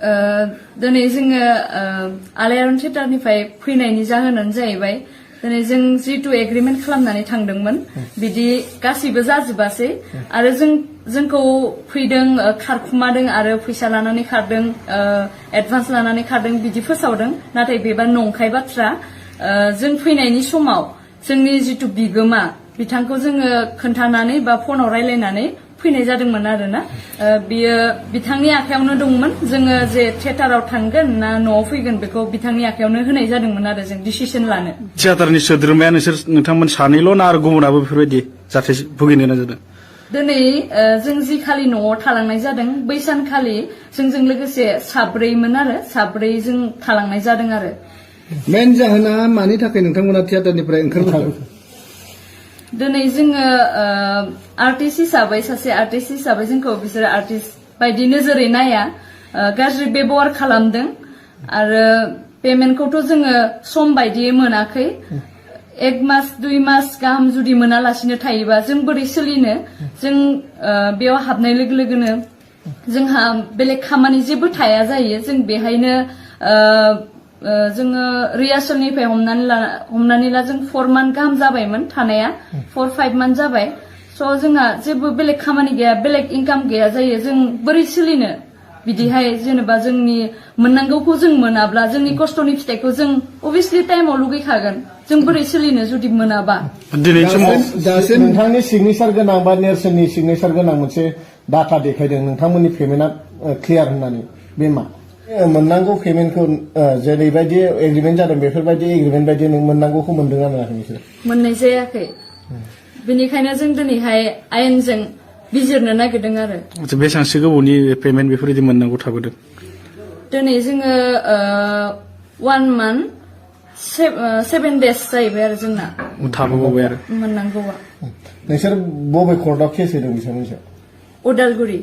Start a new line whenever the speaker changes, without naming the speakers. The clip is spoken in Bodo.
दिनै जोङो आलायारन थियेटारनिफ्राय फैनायनि जाहोनानो जाहैबाय दिनै जों जितु एग्रिमेन्ट खालामनानै थांदोंमोन बिदि गासैबो जाजोबासै आरो जोंखौ फैदों खारखुमादों आरो फैसा लानानै खारदों एडभान्स लानानै खारदों बिदि फोसावदों नाथाय बेबा नंखाय बाथ्रा जों फैनायनि समाव जोंनि जितु बिगोमा बिथांखौ जोङो खोन्थानानै बा फनाव रायलायनानै फैनाय जादोंमोन आरोना बियो बिथांनि आखायावनो दंमोन जोङो जे थियेटाराव थांगोन ना न'आव फैगोन बेखौ बिथांनि आखायावनो होनाय जादोंमोन आरो जों डिसिजन लानो
थियेटारनि सोद्रोमाया नोंथांमोन सानैल' ना आरो गुबुनाबो बेफोरबायदि जाथाय भुगिनो गोनां जादों
दिनै जों जि खालि न'आव थालांनाय जादों बै सानखालि जोंजों लोगोसे साब्रैमोन आरो साब्रै जों थालांनाय जादों आरो
मेन जाहोना मानि थाखाय नोंथांमोना थियेटारनिफ्राय ओंखारबोखो
दिनै जोङो आर्टिस्ट हिसाबै सासे आर्टिस्ट हिसाबै जोंखौ बिसोरो आर्टिस्ट बायदि नोजोरै नाया गाज्रि बेबहार खालामदों आरो पेमेन्टखौथ' जोङो सम बायदियै मोनाखै 1 मास 2 मास गाहाम जुदि मोनालासिनो थायोबा जों बोरै सोलिनो जों बेयाव हाबनाय लोगो लोगोनो जोंहा बेलेग खामानि जेबो थाया जायो जों बेहायनो जोङो रिहार्सेलनिफ्राय हमनानै ला जों 4 मान्थ गाहाम जाबायमोन थानाया 4-5 मान्थ जाबाय स' जोंहा जेबो बेलेग खामानि गैया बेलेग इनकाम गैया जायो जों बोरै सोलिनो बिदिहाय जेनेबा जोंनि मोननांगौखौ जों मोनाब्ला जोंनि खस्थ'नि फिथाइखौ जों अभियसलि टाइमाव लुगैखागोन जों बोरै सोलिनो जुदि मोनाबा
दिनै समाव
दासिम नोंथांनि सिगनेचार गोनां बा नेरसोननि सिगनेचार गोनां मोनसे डाटा देखायदों नोंथांमोननि पेमेन्टआ क्लियार होननानै बे मा मोननांगौ पेमेन्टखौ जेरैबायदि एग्रिमेन्ट जादों बेफोरबायदि एग्रिमेन्ट बायदि नों मोननांगौखौ मोनदोंना मोनाखै नोंसोर
मोननाय जायाखै बेनिखायनो जों दिनैहाय आयेनजों बिजिरनो नागिरदों आरो
बेसेबांसो गोबावनि पेमेन्ट बेफोरबायदि मोननांगौ थाबोदों
दिनै जोङो 1 मान्थ 7 days जाहैबाय आरो जोंना
थाबोबाय आरो
मोननांगौआ
नोंसोर बबे कर्टआव केस होदों बिथांमोनजों
उदालगुरि